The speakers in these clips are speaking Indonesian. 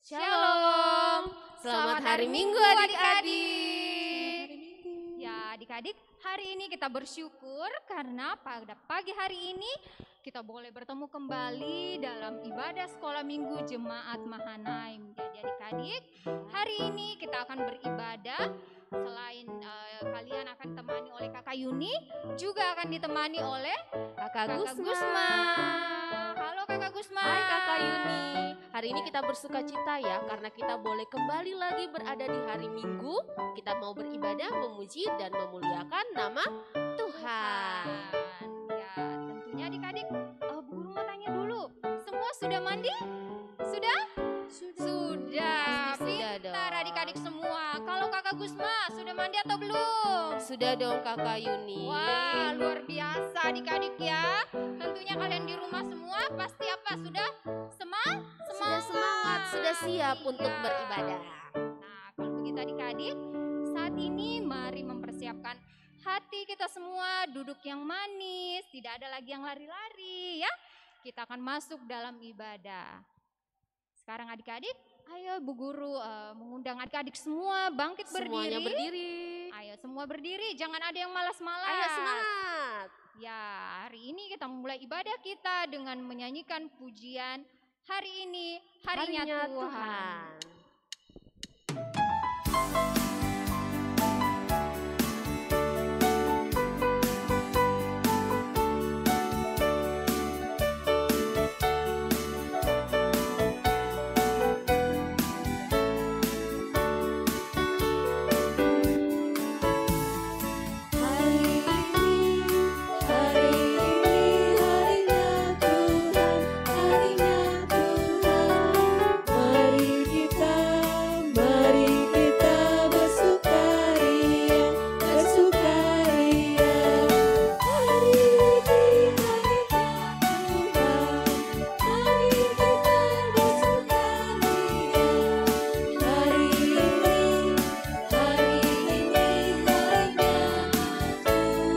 Shalom, selamat hari Minggu adik-adik. Ya adik-adik, hari ini kita bersyukur karena pada pagi hari ini kita boleh bertemu kembali dalam ibadah sekolah minggu Jemaat Mahanaim. Jadi adik-adik, hari ini kita akan beribadah. Selain kalian akan ditemani oleh Kakak Yuni, juga akan ditemani oleh Kakak Gusma. Halo Kakak Gusma. Hai Kakak Yuni. Hari ini kita bersuka cita ya karena kita boleh kembali lagi berada di hari Minggu. Kita mau beribadah, memuji dan memuliakan nama Tuhan. Ya, tentunya adik-adik, Bu Guru mau tanya dulu. Semua sudah mandi? Sudah. Sudah Pintar dong. adik-adik semua. Kalau Kakak Gusma sudah mandi atau belum? Sudah dong Kakak Yuni. Wah, luar biasa adik-adik ya. Tentunya kalian di rumah semua pasti apa? Sudah Sudah semangat, sudah siap untuk Iya. beribadah. Nah, kalau begitu adik-adik, saat ini mari mempersiapkan hati kita semua duduk yang manis, tidak ada lagi yang lari-lari ya. Kita akan masuk dalam ibadah. Sekarang adik-adik, ayo Bu Guru mengundang adik-adik semua bangkit Semuanya berdiri. Ayo semua berdiri, jangan ada yang malas-malas. Ayo semangat. Ya, hari ini kita memulai ibadah kita dengan menyanyikan pujian hari ini, harinya Tuhan.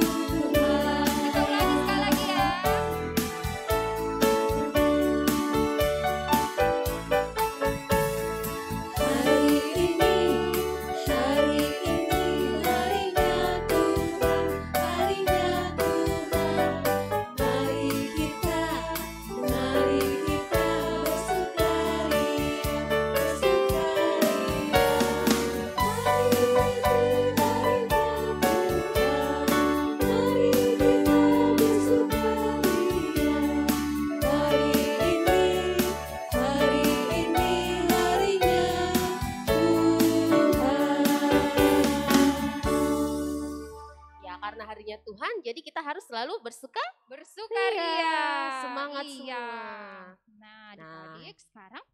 Kita ulangi sekali lagi ya. Ya karena harinya Tuhan, jadi kita harus selalu Bersukaria. Iya, semangat Iya. semua. Nah, adik-adik sekarang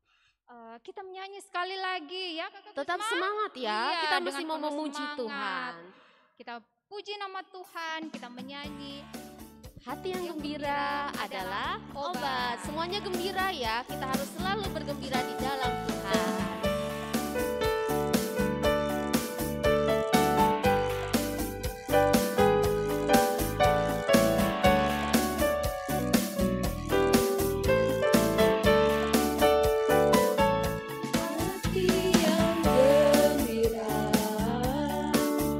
kita menyanyi sekali lagi ya Kakak Tetap Gusma. semangat ya, Iya, kita dengan mesti mau penuh memuji semangat. Tuhan. Kita puji nama Tuhan, kita menyanyi. Hati yang gembira adalah obat. Semuanya gembira ya, kita harus selalu bergembira di dalam Tuhan. Hati yang gembira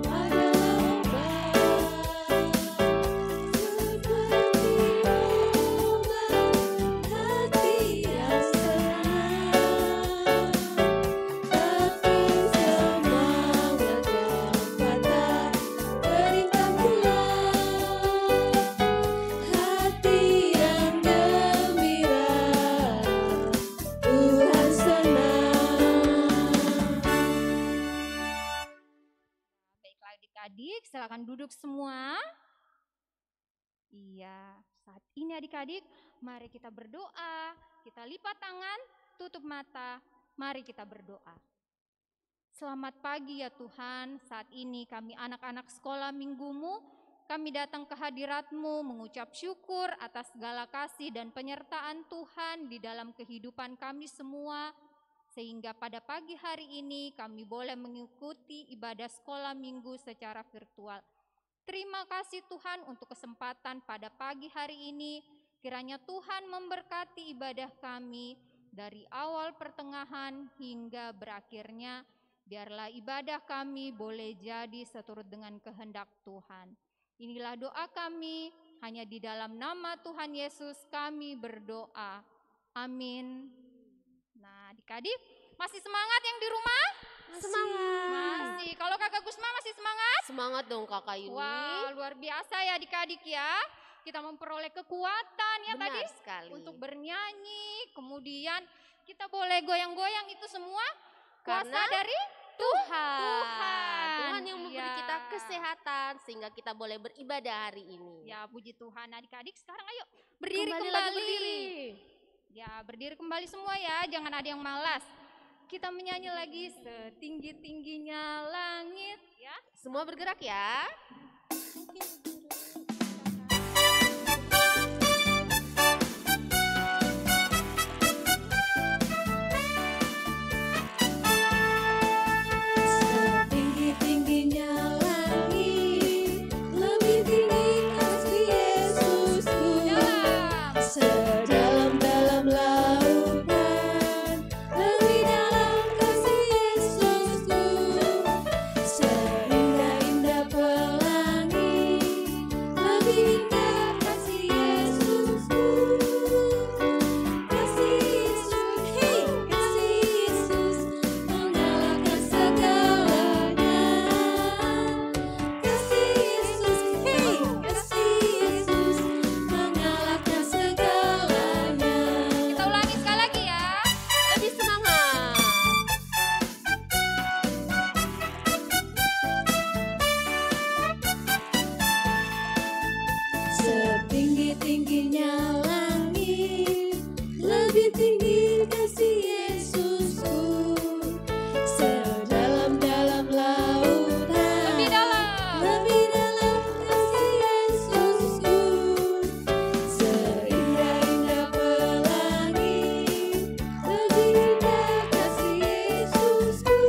adalah obat, seperti obat hati yang senang. Tapi semangat yang patah berikan pulang. Hati yang gembira, Tuhan senang. Baiklah adik-adik, silakan duduk semua. Iya, saat ini adik-adik, mari kita berdoa. Kita lipat tangan, tutup mata, mari kita berdoa. Selamat pagi ya Tuhan, saat ini kami anak-anak sekolah minggumu, kami datang ke hadirat-Mu mengucap syukur atas segala kasih dan penyertaan Tuhan di dalam kehidupan kami semua. sehingga pada pagi hari ini kami boleh mengikuti ibadah sekolah minggu secara virtual. Terima kasih Tuhan untuk kesempatan pada pagi hari ini. Kiranya Tuhan memberkati ibadah kami dari awal pertengahan hingga berakhirnya. Biarlah ibadah kami boleh jadi seturut dengan kehendak Tuhan. Inilah doa kami, hanya di dalam nama Tuhan Yesus kami berdoa. Amin. Nah, adik-adik masih semangat yang di rumah? Semangat. Masih. Kalau Kakak Gusma masih semangat? Semangat dong Kakak Yuni. Wah, luar biasa ya adik-adik ya. Kita memperoleh kekuatan ya Benar tadi sekali. untuk bernyanyi. Kemudian kita boleh goyang-goyang, itu semua kuasa Karena dari Tuhan. Tuhan. Tuhan yang memberi Ya. kita kesehatan sehingga kita boleh beribadah hari ini. Ya, puji Tuhan. Adik-adik sekarang ayo berdiri Kembali kembali. lagi berdiri. Ya, berdiri kembali semua ya, jangan ada yang malas. Kita menyanyi lagi setinggi-tingginya langit ya. Semua bergerak ya. Setinggi-tingginya langit, lebih tinggi kasih Yesusku. Dalam. Sedalam-dalam lautan, lebih dalam kasih Yesusku. Seindah-indah pelangi, lebih indah kasih Yesusku. Kasih Yesus, hey, kasih Yesus mengalahkan segalanya. Kasih Yesus, hey, kasih Yesus mengalahkan segalanya. Kita ulangi sekali lagi ya. Lebih semangat. Setinggi-tingginya langit, lebih tinggi kasih Yesusku. Sedalam-dalam lautan, Lebih dalam. lebih dalam kasih Yesusku. Seindah-indah pelangi, lebih indah kasih Yesusku.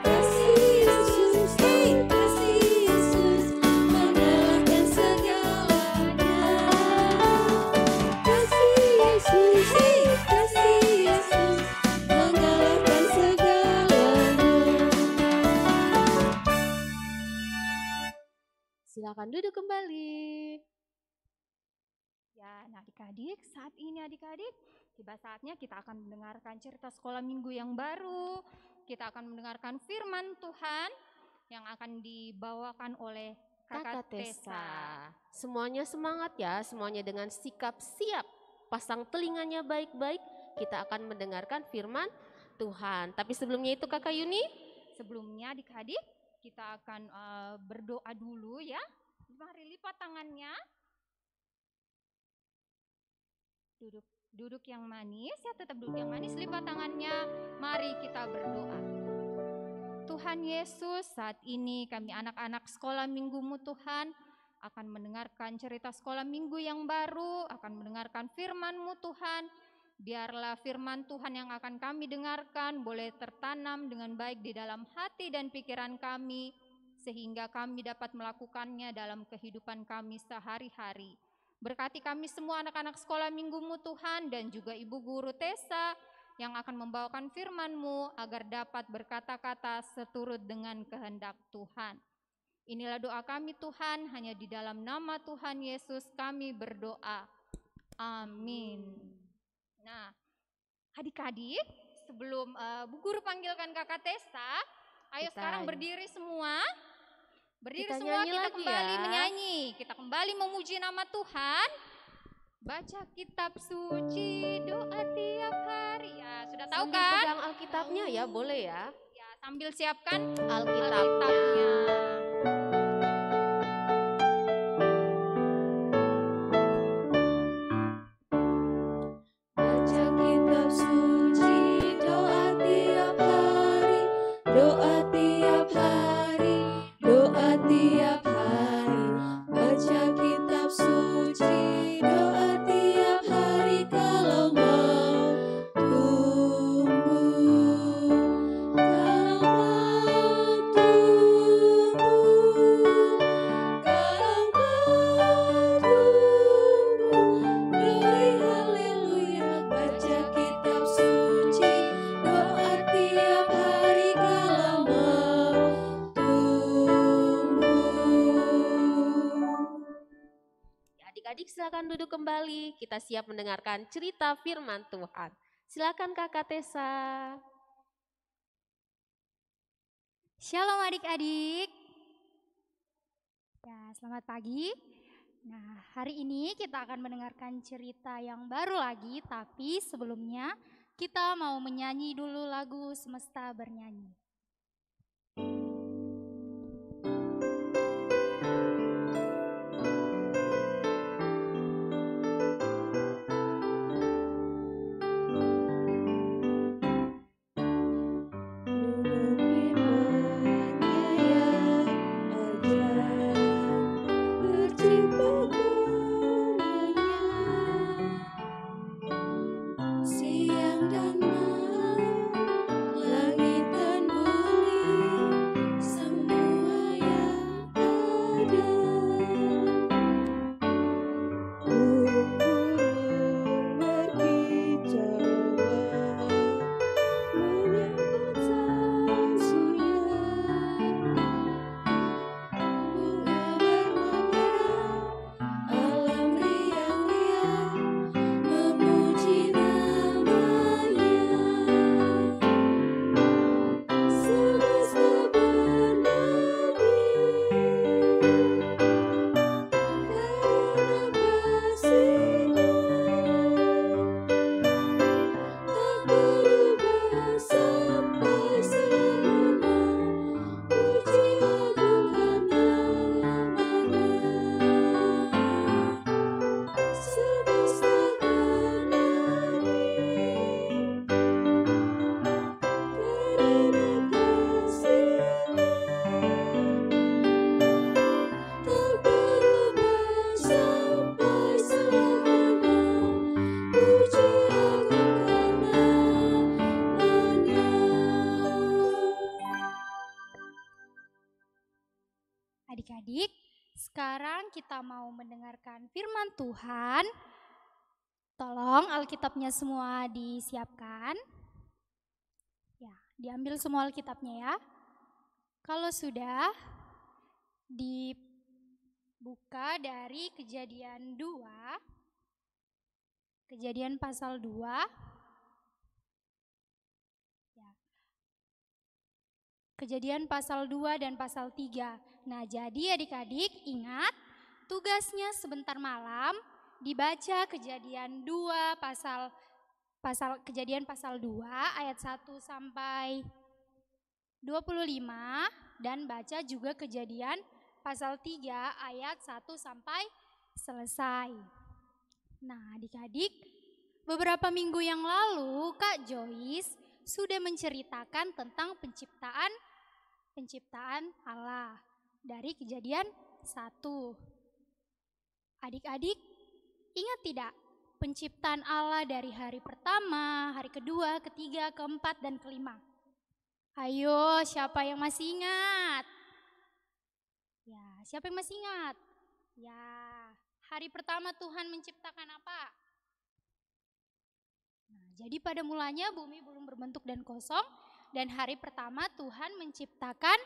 Kasih Yesus, hey, kasih Yesus mengalahkan segalanya. Kasih Yesus, hey, kasih Yesus mengalahkan segalanya. Silakan duduk kembali. Ya, nah adik-adik, saat ini adik-adik, tiba saatnya kita akan mendengarkan cerita sekolah minggu yang baru. Kita akan mendengarkan firman Tuhan yang akan dibawakan oleh Kakak Tessa. Semuanya semangat ya, semuanya dengan sikap siap. Pasang telinganya baik-baik, kita akan mendengarkan firman Tuhan. Tapi sebelumnya itu Kakak Yuni, Sebelumnya adik-adik, kita akan berdoa dulu ya. Mari lipat tangannya. Duduk yang manis ya, tetap duduk yang manis, lipat tangannya. Mari kita berdoa. Tuhan Yesus, saat ini kami anak-anak sekolah minggumu Tuhan akan mendengarkan cerita sekolah minggu yang baru, akan mendengarkan firman-Mu Tuhan. Biarlah firman Tuhan yang akan kami dengarkan boleh tertanam dengan baik di dalam hati dan pikiran kami, sehingga kami dapat melakukannya dalam kehidupan kami sehari-hari. Berkati kami semua anak-anak sekolah minggumu Tuhan, dan juga Ibu Guru Tessa yang akan membawakan firman-Mu agar dapat berkata-kata seturut dengan kehendak Tuhan. Inilah doa kami Tuhan, hanya di dalam nama Tuhan Yesus kami berdoa. Amin. Nah, adik-adik, sebelum Bu Guru panggilkan Kakak Tessa, ayo Kita sekarang berdiri semua. Berdiri Kita semua, nyanyi kita lagi kembali ya. menyanyi. Kita kembali memuji nama Tuhan. Baca kitab suci, doa tiap hari. Ya, sudah tahu sambil kan? pegang Alkitabnya ya, boleh ya. Ya, sambil siapkan Alkitabnya. Alkitabnya. Baca kitab suci, doa tiap hari, doa tiap hari, doa tiap hari. Baca kitab suci, doa tiap hari kalau mau Tuhan. silakan duduk kembali. Kita siap mendengarkan cerita firman Tuhan. Silakan Kakak Tessa. Shalom adik-adik. Ya, selamat pagi. Nah, hari ini kita akan mendengarkan cerita yang baru lagi, tapi sebelumnya kita mau menyanyi dulu lagu Semesta Bernyanyi. Siang dan malam, langit dan bumi, semua yang ada. Burung-burung berkicauan, menyambut sang surya. Bunga bermekaran, alam riang-riang, memuji namanya. Semesta bernyanyi karena kasih-Nya tak berubah sampai selamanya. Puji agungkan namanya. Semesta bernyanyi karena kasih-Nya tak berubah sampai selamanya. Puji agungkan namanya. Adik-adik, sekarang kita mau mendengarkan firman Tuhan. Tolong Alkitabnya semua disiapkan. Ya, diambil semua Alkitabnya ya. Kalau sudah, dibuka dari Kejadian 2, Kejadian pasal 2. Ya. Kejadian pasal 2 dan pasal 3. Nah, jadi adik-adik ingat tugasnya sebentar malam dibaca Kejadian 2 Kejadian pasal 2 ayat 1 sampai 25 dan baca juga Kejadian pasal 3 ayat 1 sampai selesai. Nah, adik-adik, beberapa minggu yang lalu Kak Joyce sudah menceritakan tentang penciptaan Allah dari Kejadian 1. Adik-adik, ingat tidak penciptaan Allah dari hari pertama, hari kedua, ketiga, keempat, dan kelima? Ayo, siapa yang masih ingat? Ya, siapa yang masih ingat? Ya, hari pertama Tuhan menciptakan apa? Nah, jadi pada mulanya bumi belum berbentuk dan kosong, dan hari pertama Tuhan menciptakan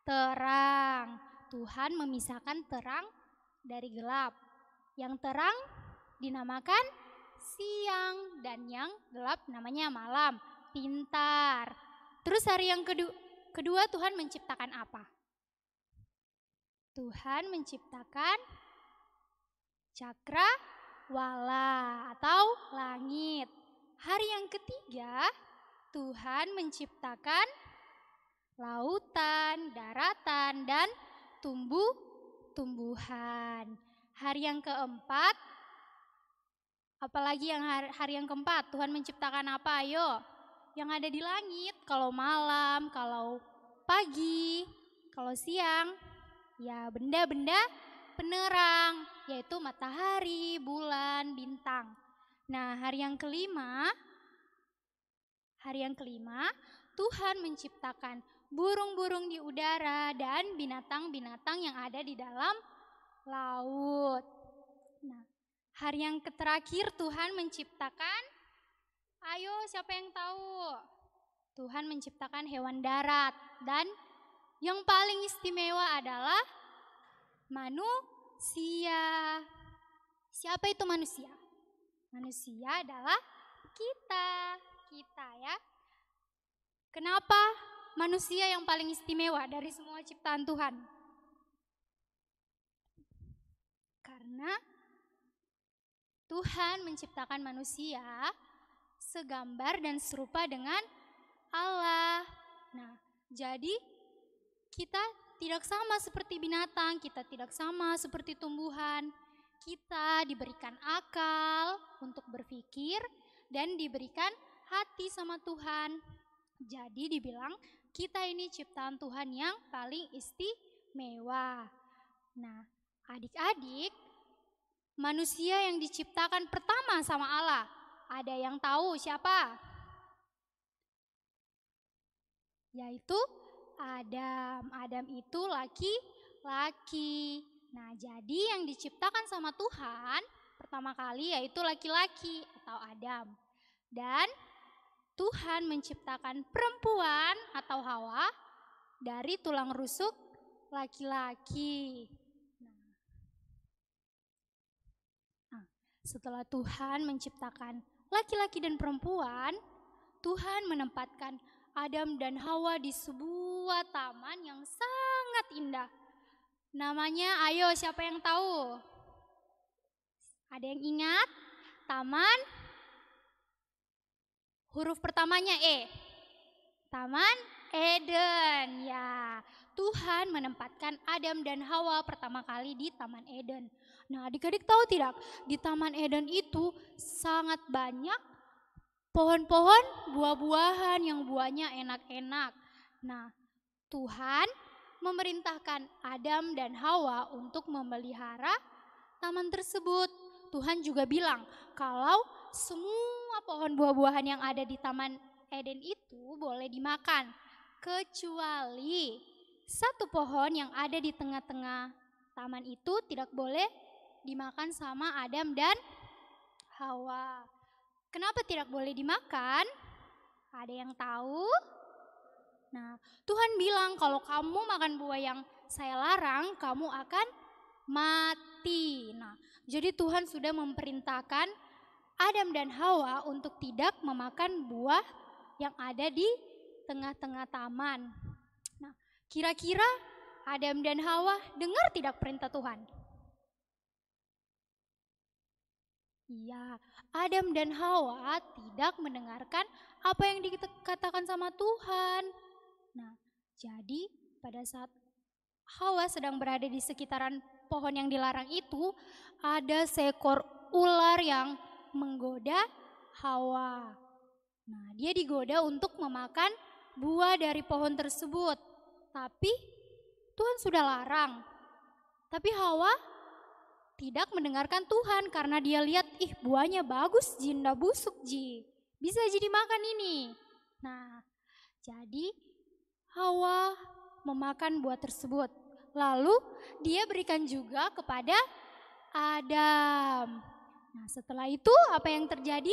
terang. Tuhan memisahkan terang dari gelap. Yang terang dinamakan siang dan yang gelap namanya malam. Pintar. Terus hari yang kedua Tuhan menciptakan apa? Tuhan menciptakan cakrawala atau langit. Hari yang ketiga Tuhan menciptakan lautan, daratan, dan tumbuhan. Hari yang keempat, apalagi yang hari yang keempat, Tuhan menciptakan apa? Ayo, yang ada di langit. Kalau malam, kalau pagi, kalau siang, ya benda-benda penerang, yaitu matahari, bulan, bintang. Nah, hari yang kelima, Tuhan menciptakan burung-burung di udara dan binatang-binatang yang ada di dalam laut. Nah, hari yang terakhir Tuhan menciptakan, ayo siapa yang tahu? Tuhan menciptakan hewan darat dan yang paling istimewa adalah manusia. Siapa itu manusia? Manusia adalah kita ya. Kenapa manusia yang paling istimewa dari semua ciptaan Tuhan? Karena Tuhan menciptakan manusia segambar dan serupa dengan Allah. Nah, jadi kita tidak sama seperti binatang, kita tidak sama seperti tumbuhan. Kita diberikan akal untuk berpikir dan diberikan hati sama Tuhan. Jadi dibilang kita ini ciptaan Tuhan yang paling istimewa. Nah, adik-adik, manusia yang diciptakan pertama sama Allah, ada yang tahu siapa? Yaitu Adam. Adam itu laki-laki. Nah, jadi yang diciptakan sama Tuhan pertama kali yaitu laki-laki atau Adam. Dan Tuhan menciptakan perempuan atau Hawa dari tulang rusuk laki-laki. Nah, setelah Tuhan menciptakan laki-laki dan perempuan, Tuhan menempatkan Adam dan Hawa di sebuah taman yang sangat indah. Namanya, ayo siapa yang tahu? Ada yang ingat? Taman? Huruf pertamanya E. Taman Eden. Ya, Tuhan menempatkan Adam dan Hawa pertama kali di Taman Eden. Nah, adik-adik tahu tidak? Di Taman Eden itu sangat banyak pohon-pohon buah-buahan yang buahnya enak-enak. Nah, Tuhan memerintahkan Adam dan Hawa untuk memelihara taman tersebut. Tuhan juga bilang kalau semua pohon buah-buahan yang ada di Taman Eden itu boleh dimakan, kecuali satu pohon yang ada di tengah-tengah taman itu tidak boleh dimakan sama Adam dan Hawa. Kenapa tidak boleh dimakan? Ada yang tahu? Nah, Tuhan bilang kalau kamu makan buah yang saya larang, kamu akan mati. Nah, jadi Tuhan sudah memerintahkan Adam dan Hawa untuk tidak memakan buah yang ada di tengah-tengah taman. Nah, kira-kira Adam dan Hawa dengar tidak perintah Tuhan? Iya, Adam dan Hawa tidak mendengarkan apa yang dikatakan sama Tuhan. Nah, jadi pada saat Hawa sedang berada di sekitaran pohon yang dilarang itu, ada seekor ular yang menggoda Hawa. Nah, dia digoda untuk memakan buah dari pohon tersebut. Tapi Tuhan sudah larang. Tapi Hawa tidak mendengarkan Tuhan karena dia lihat, ih buahnya bagus Ji, ndak busuk Ji. Bisa jadi makan ini. Nah, jadi Hawa memakan buah tersebut. Lalu dia berikan juga kepada Adam. Nah, setelah itu apa yang terjadi?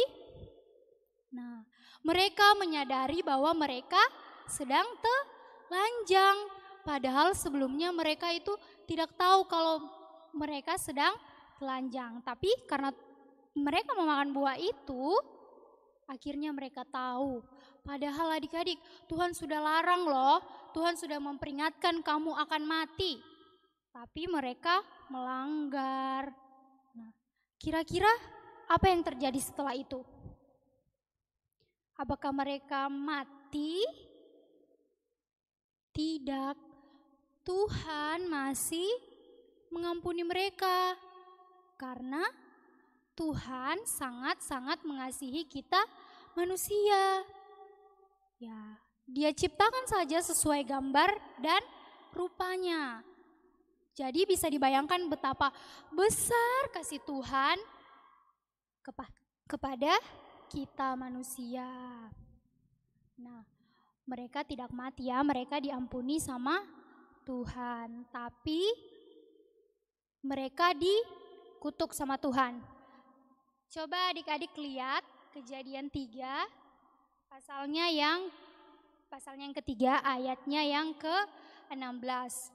Nah, mereka menyadari bahwa mereka sedang telanjang. Padahal sebelumnya mereka itu tidak tahu kalau mereka sedang telanjang. Tapi karena mereka memakan buah itu, akhirnya mereka tahu. Padahal adik-adik, Tuhan sudah larang loh. Tuhan sudah memperingatkan kamu akan mati. Tapi mereka melanggar. Nah, kira-kira apa yang terjadi setelah itu? Apakah mereka mati? Tidak. Tuhan masih mengampuni mereka. Karena Tuhan sangat-sangat mengasihi kita manusia. Ya, Dia ciptakan saja sesuai gambar dan rupanya. Jadi bisa dibayangkan betapa besar kasih Tuhan kepada kita manusia. Nah, mereka tidak mati ya, mereka diampuni sama Tuhan. Tapi mereka dikutuk sama Tuhan. Coba adik-adik lihat Kejadian 3 pasalnya yang ketiga, ayatnya yang ke-16.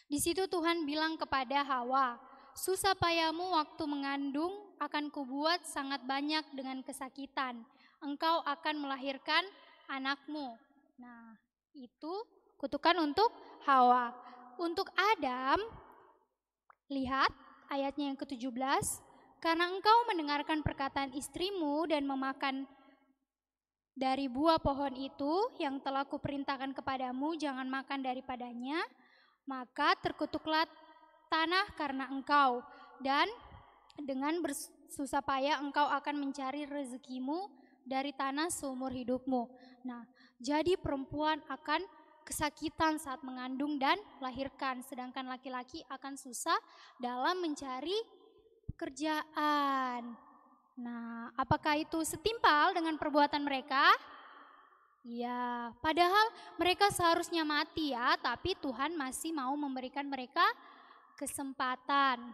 Di situ Tuhan bilang kepada Hawa, susah payahmu waktu mengandung akan kubuat sangat banyak dengan kesakitan. Engkau akan melahirkan anakmu. Nah, itu kutukan untuk Hawa. Untuk Adam, lihat ayatnya yang ke-17. Karena engkau mendengarkan perkataan istrimu dan memakan dari buah pohon itu yang telah kuperintahkan kepadamu, jangan makan daripadanya, maka terkutuklah tanah karena engkau, dan dengan bersusah payah engkau akan mencari rezekimu dari tanah seumur hidupmu. Nah, jadi perempuan akan kesakitan saat mengandung dan melahirkan, sedangkan laki-laki akan susah dalam mencari pekerjaan. Nah, apakah itu setimpal dengan perbuatan mereka? Ya, padahal mereka seharusnya mati ya, tapi Tuhan masih mau memberikan mereka kesempatan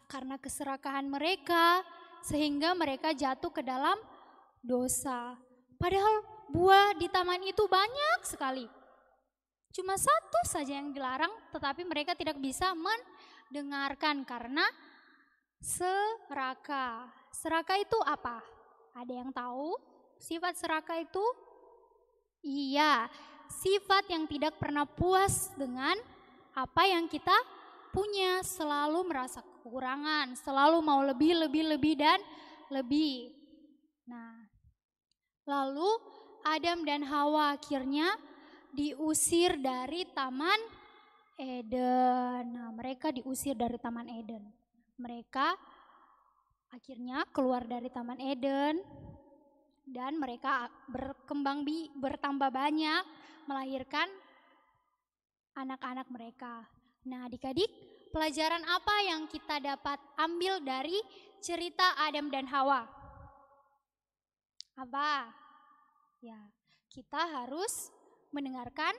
karena keserakahan mereka sehingga mereka jatuh ke dalam dosa. Padahal buah di taman itu banyak sekali. Cuma satu saja yang dilarang, tetapi mereka tidak bisa mendengarkan karena serakah. Serakah itu apa? Ada yang tahu sifat serakah itu? Iya, sifat yang tidak pernah puas dengan apa yang kita punya, selalu merasa kekurangan, selalu mau lebih dan lebih. Nah, lalu Adam dan Hawa akhirnya diusir dari Taman Eden. Nah, mereka diusir dari Taman Eden. Mereka akhirnya keluar dari Taman Eden dan mereka bertambah banyak, melahirkan anak-anak mereka. Nah, adik-adik, pelajaran apa yang kita dapat ambil dari cerita Adam dan Hawa? Apa? Ya, kita harus mendengarkan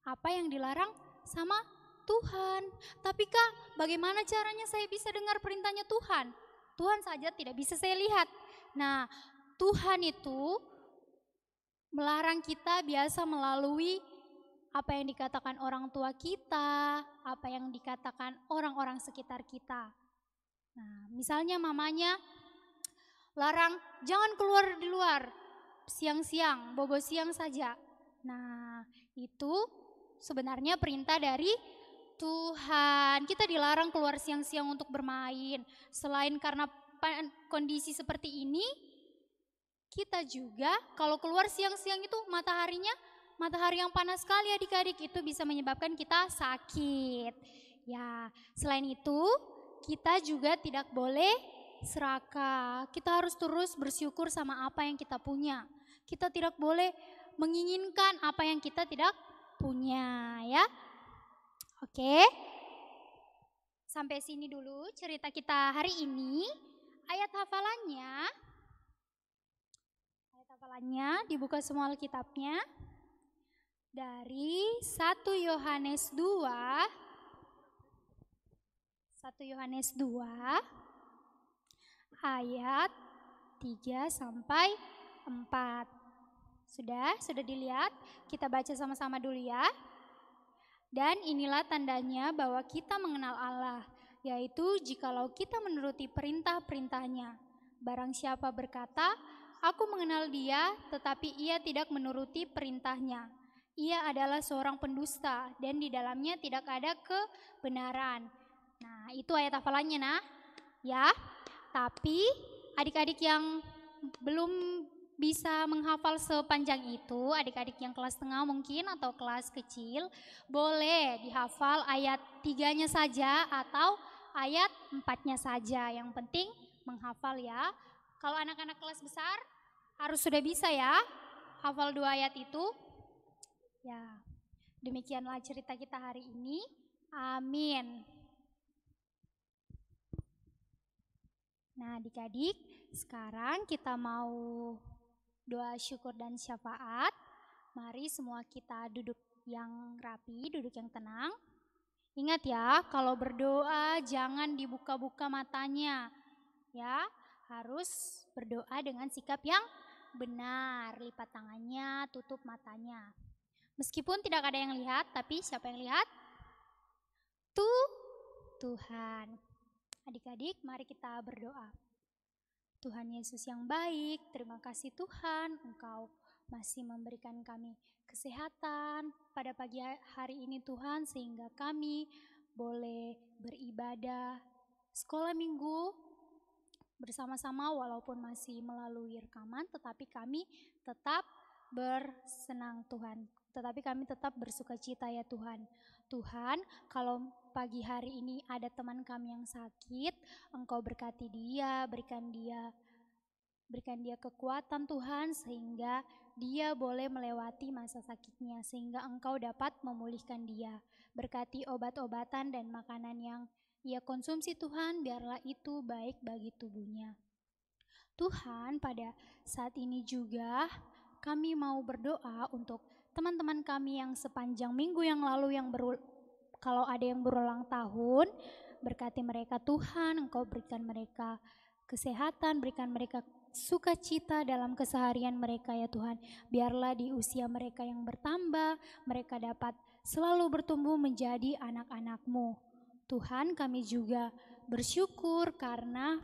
apa yang dilarang sama Tuhan. Tapi Kak, bagaimana caranya saya bisa dengar perintahnya Tuhan? Tuhan saja tidak bisa saya lihat. Nah, Tuhan itu melarang kita biasa melalui apa yang dikatakan orang tua kita, apa yang dikatakan orang-orang sekitar kita. Nah, misalnya mamanya larang jangan keluar di luar siang-siang, bobo siang saja. Nah, itu sebenarnya perintah dari Tuhan. Kita dilarang keluar siang-siang untuk bermain. Selain karena kondisi seperti ini, kita juga kalau keluar siang-siang itu matahari yang panas sekali adik-adik, itu bisa menyebabkan kita sakit. Ya, selain itu kita juga tidak boleh serakah. Kita harus terus bersyukur sama apa yang kita punya. Kita tidak boleh menginginkan apa yang kita tidak punya, ya. Oke. Sampai sini dulu cerita kita hari ini. Ayat hafalannya dibuka semua Alkitabnya. Dari 1 Yohanes 2 ayat 3 sampai 4. Sudah dilihat? Kita baca sama-sama dulu ya. Dan inilah tandanya bahwa kita mengenal Allah, yaitu jikalau kita menuruti perintah-perintahnya. Barang siapa berkata, aku mengenal dia, tetapi ia tidak menuruti perintahnya, ia adalah seorang pendusta dan di dalamnya tidak ada kebenaran. Nah, itu ayat hafalannya nah. Ya. Tapi adik-adik yang belum bisa menghafal sepanjang itu, adik-adik yang kelas tengah mungkin atau kelas kecil, boleh dihafal ayat 3-nya saja atau ayat 4-nya saja. Yang penting menghafal ya. Kalau anak-anak kelas besar harus sudah bisa ya hafal 2 ayat itu. Ya, demikianlah cerita kita hari ini. Amin. Nah, adik-adik, sekarang kita mau doa syukur dan syafaat. Mari semua kita duduk yang rapi, duduk yang tenang. Ingat ya, kalau berdoa jangan dibuka-buka matanya. Ya, harus berdoa dengan sikap yang benar. Lipat tangannya, tutup matanya. Meskipun tidak ada yang lihat, tapi siapa yang lihat? Tuhan. Adik-adik, mari kita berdoa. Tuhan Yesus yang baik, terima kasih Tuhan, Engkau masih memberikan kami kesehatan pada pagi hari ini Tuhan, sehingga kami boleh beribadah sekolah minggu bersama-sama walaupun masih melalui rekaman, tetapi kami tetap bersenang Tuhan. Tetapi kami tetap bersuka cita ya Tuhan. Tuhan, kalau pagi hari ini ada teman kami yang sakit, Engkau berkati dia, berikan dia kekuatan Tuhan, sehingga dia boleh melewati masa sakitnya, sehingga Engkau dapat memulihkan dia. Berkati obat-obatan dan makanan yang ia konsumsi Tuhan, biarlah itu baik bagi tubuhnya. Tuhan, pada saat ini juga kami mau berdoa untuk teman-teman kami yang sepanjang minggu yang lalu kalau ada yang berulang tahun, berkati mereka Tuhan, Engkau berikan mereka kesehatan, berikan mereka sukacita dalam keseharian mereka ya Tuhan. Biarlah di usia mereka yang bertambah, mereka dapat selalu bertumbuh menjadi anak-anak-Mu. Tuhan, kami juga bersyukur karena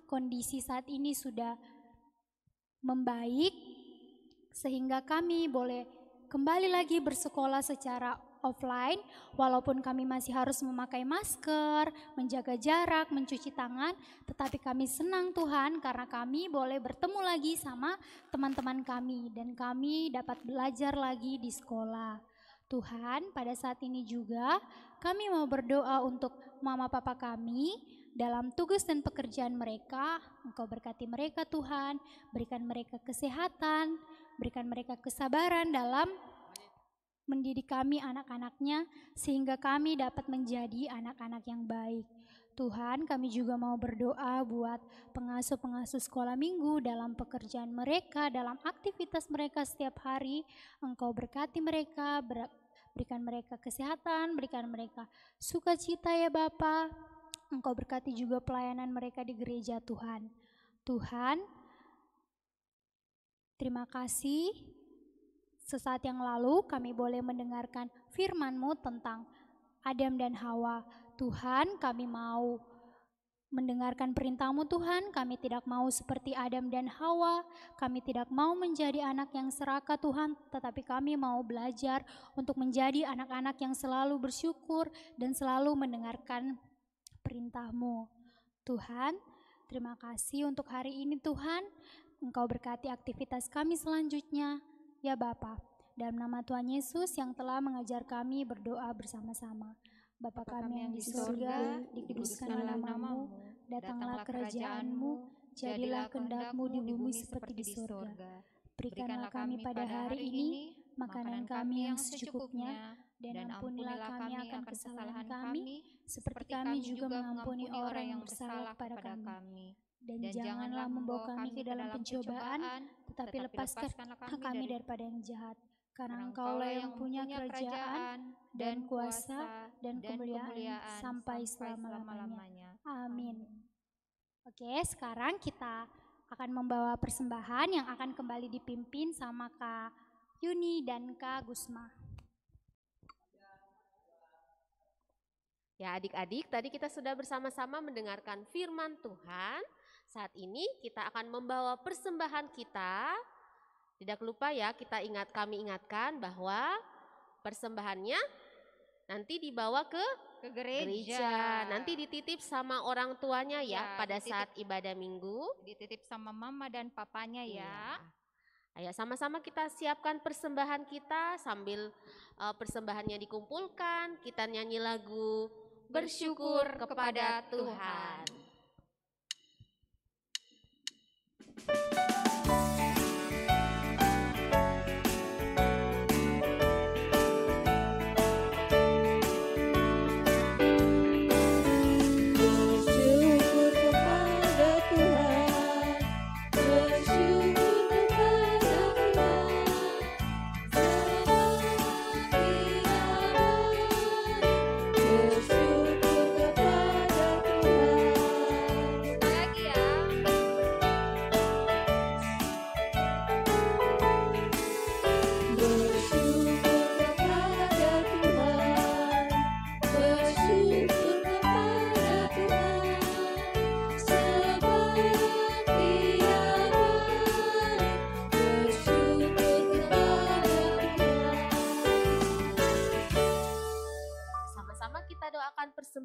kondisi saat ini sudah membaik, sehingga kami boleh kembali lagi bersekolah secara offline, walaupun kami masih harus memakai masker, menjaga jarak, mencuci tangan, tetapi kami senang Tuhan karena kami boleh bertemu lagi sama teman-teman kami dan kami dapat belajar lagi di sekolah. Tuhan, pada saat ini juga kami mau berdoa untuk mama papa kami dalam tugas dan pekerjaan mereka. Engkau berkati mereka Tuhan, berikan mereka kesehatan, berikan mereka kesabaran dalam mendidik kami anak-anaknya, sehingga kami dapat menjadi anak-anak yang baik. Tuhan, kami juga mau berdoa buat pengasuh-pengasuh sekolah minggu dalam pekerjaan mereka, dalam aktivitas mereka setiap hari. Engkau berkati mereka, berikan mereka kesehatan, berikan mereka sukacita ya Bapa. Engkau berkati juga pelayanan mereka di gereja Tuhan. Tuhan, terima kasih. Sesaat yang lalu kami boleh mendengarkan firman-Mu tentang Adam dan Hawa. Tuhan, kami mau mendengarkan perintah-Mu Tuhan. Kami tidak mau seperti Adam dan Hawa. Kami tidak mau menjadi anak yang serakah Tuhan, tetapi kami mau belajar untuk menjadi anak-anak yang selalu bersyukur dan selalu mendengarkan perintah-Mu. Tuhan, terima kasih untuk hari ini Tuhan. Engkau berkati aktivitas kami selanjutnya. Ya Bapa, dalam nama Tuhan Yesus yang telah mengajar kami berdoa bersama-sama. Bapa kami yang di surga, dikuduskanlah nama-Mu, datanglah kerajaan-Mu, jadilah kehendak-Mu di bumi seperti di surga. Berikanlah kami pada hari ini makanan kami yang secukupnya, dan ampunilah kami akan kesalahan kami, seperti kami juga mengampuni orang yang bersalah pada kami. Dan janganlah membawa kami ke dalam pencobaan, tetapi lepaskanlah kami daripada yang jahat. Karena Engkaulah yang punya kerajaan dan kuasa dan kemuliaan sampai selama-lamanya. Amin. Oke, sekarang kita akan membawa persembahan yang akan kembali dipimpin sama Kak Yuni dan Kak Gusma. Ya adik-adik, tadi kita sudah bersama-sama mendengarkan firman Tuhan. Saat ini kita akan membawa persembahan kita. Tidak lupa ya, kami ingatkan bahwa persembahannya nanti dibawa ke gereja. Nanti dititip sama orang tuanya ya pada saat ibadah minggu. Dititip sama mama dan papanya ya. Ayo sama-sama kita siapkan persembahan kita sambil persembahannya dikumpulkan. Kita nyanyi lagu Bersyukur kepada Tuhan. Bersyukur kepada Tuhan, bersyukur kepada Tuhan, bersyukur kepada Tuhan. Lagi ya.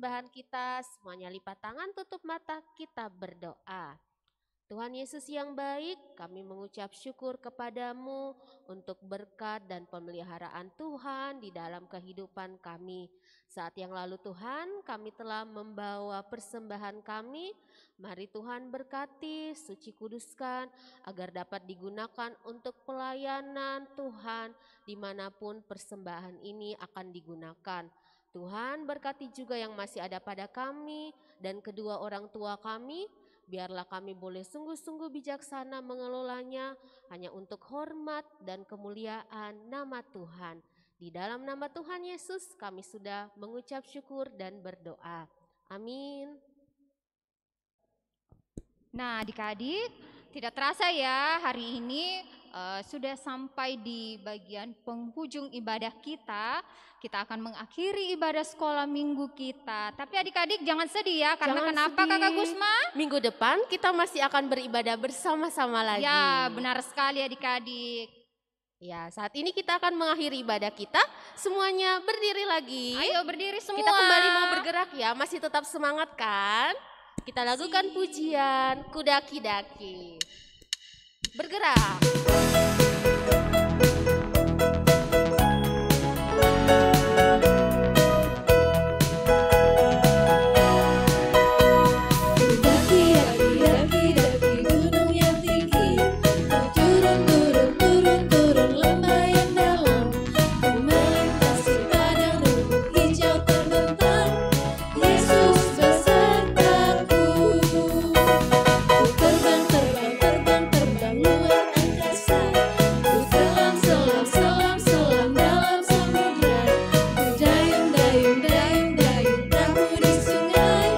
persembahan kita. Semuanya lipat tangan, tutup mata, kita berdoa. Tuhan Yesus yang baik, kami mengucap syukur kepadamu untuk berkat dan pemeliharaan Tuhan di dalam kehidupan kami. Saat yang lalu Tuhan, kami telah membawa persembahan kami. Mari Tuhan berkati, suci kuduskan, agar dapat digunakan untuk pelayanan Tuhan dimanapun persembahan ini akan digunakan. Tuhan berkati juga yang masih ada pada kami dan kedua orang tua kami. Biarlah kami boleh sungguh-sungguh bijaksana mengelolanya hanya untuk hormat dan kemuliaan nama Tuhan. Di dalam nama Tuhan Yesus kami sudah mengucap syukur dan berdoa. Amin. Nah, adik-adik, tidak terasa ya hari ini sudah sampai di bagian penghujung ibadah kita. Kita akan mengakhiri ibadah sekolah minggu kita. Tapi adik-adik jangan sedih ya, karena Jangan kenapa sedih. Kakak Gusma? Minggu depan kita masih akan beribadah bersama-sama lagi. Ya, benar sekali adik-adik. Ya, saat ini kita akan mengakhiri ibadah kita. Semuanya berdiri lagi. Ayo berdiri semua. Kita kembali mau bergerak ya, masih tetap semangat kan? Kita lakukan pujian Kudaki-daki. Bergerak. Daki, daki gunung yang tinggi, turun, turun, turun, turun lembah yang dalam, melintasi padang rumput hijau terbentang. Yesus besertaku. Ku terbang, terbang, terbang, terbang luar angkasa. Ku selam, selam, selam, selam dalam samudra. Ku dayung, dayung, dayung, dayung perahu di sungai.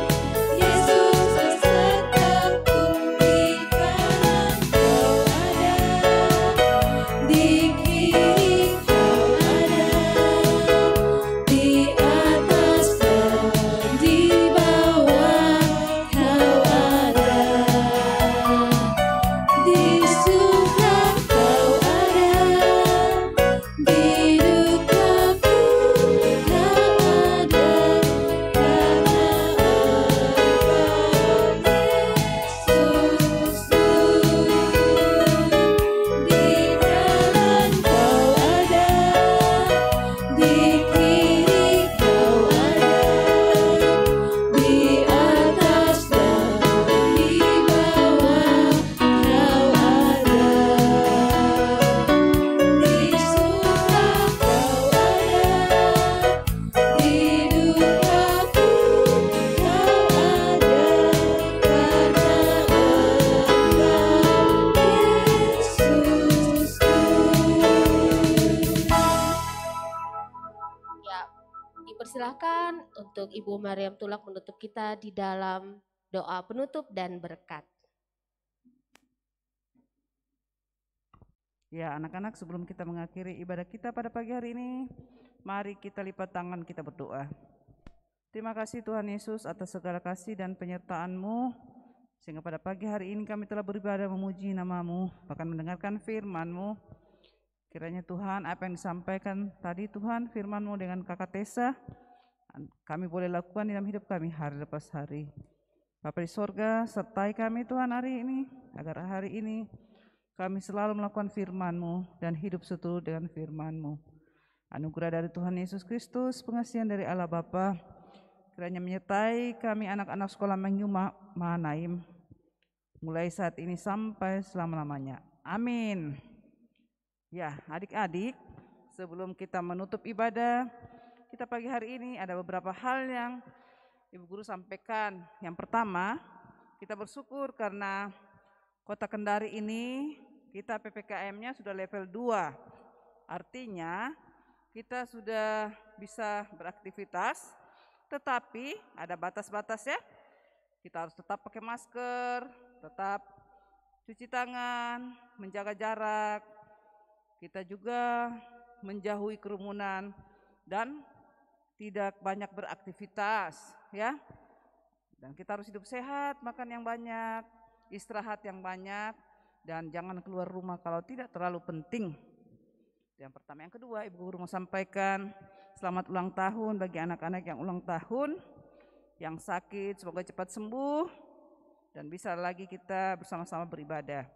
Yesus besertaku, di kanan kau ada, di kiri kau ada, di atas dan di bawah kau ada, di suka kau ada, di dukaku kau ada, karena Yesus di kanan kau ada, di kiri kau ada, di atas dan di bawah kau ada, di suka kau ada, di dukaku kau ada, karena Ya, dipersilahkan untuk Ibu Mariam Tulak menutup kita di dalam doa penutup dan berkat. Ya, anak-anak, sebelum kita mengakhiri ibadah kita pada pagi hari ini, mari kita lipat tangan, kita berdoa. Terima kasih Tuhan Yesus atas segala kasih dan penyertaan-Mu, sehingga pada pagi hari ini kami telah beribadah memuji nama-Mu, bahkan mendengarkan firman-Mu. Kiranya Tuhan, apa yang disampaikan tadi Tuhan, firman-Mu dengan Kakak Tessa, kami boleh lakukan dalam hidup kami hari lepas hari. Bapa di sorga, sertai kami Tuhan hari ini, agar hari ini kami selalu melakukan firman-Mu dan hidup seturut dengan firman-Mu. Anugerah dari Tuhan Yesus Kristus, pengasihan dari Allah Bapa, kiranya menyertai kami anak-anak sekolah Minggu Mahanaim, mulai saat ini sampai selama-lamanya. Amin. Ya, adik-adik, sebelum kita menutup ibadah kita pagi hari ini, ada beberapa hal yang Ibu Guru sampaikan. Yang pertama, kita bersyukur karena Kota Kendari ini kita PPKM-nya sudah level 2. Artinya kita sudah bisa beraktivitas, tetapi ada batas-batas ya. Kita harus tetap pakai masker, tetap cuci tangan, menjaga jarak. Kita juga menjauhi kerumunan dan tidak banyak beraktivitas ya. Dan kita harus hidup sehat, makan yang banyak, istirahat yang banyak, dan jangan keluar rumah kalau tidak terlalu penting. Yang pertama. Yang kedua, Ibu Guru mau sampaikan selamat ulang tahun bagi anak-anak yang ulang tahun. yang sakit semoga cepat sembuh dan bisa lagi kita bersama-sama beribadah.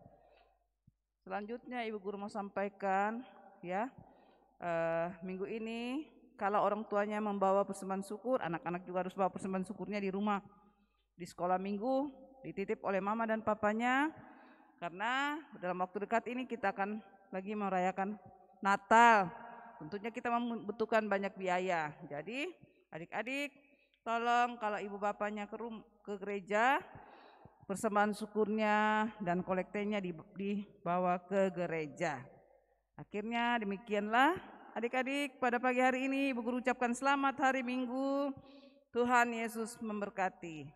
Selanjutnya Ibu Guru mau sampaikan ya, minggu ini kalau orang tuanya membawa persembahan syukur, anak-anak juga harus bawa persembahan syukurnya di rumah. Di sekolah minggu dititip oleh mama dan papanya, karena dalam waktu dekat ini kita akan lagi merayakan Natal. Tentunya kita membutuhkan banyak biaya. Jadi adik-adik tolong kalau ibu bapaknya ke gereja, persembahan syukurnya dan kolektenya dibawa ke gereja. Akhirnya demikianlah adik-adik pada pagi hari ini Ibu Guru ucapkan selamat hari Minggu. Tuhan Yesus memberkati.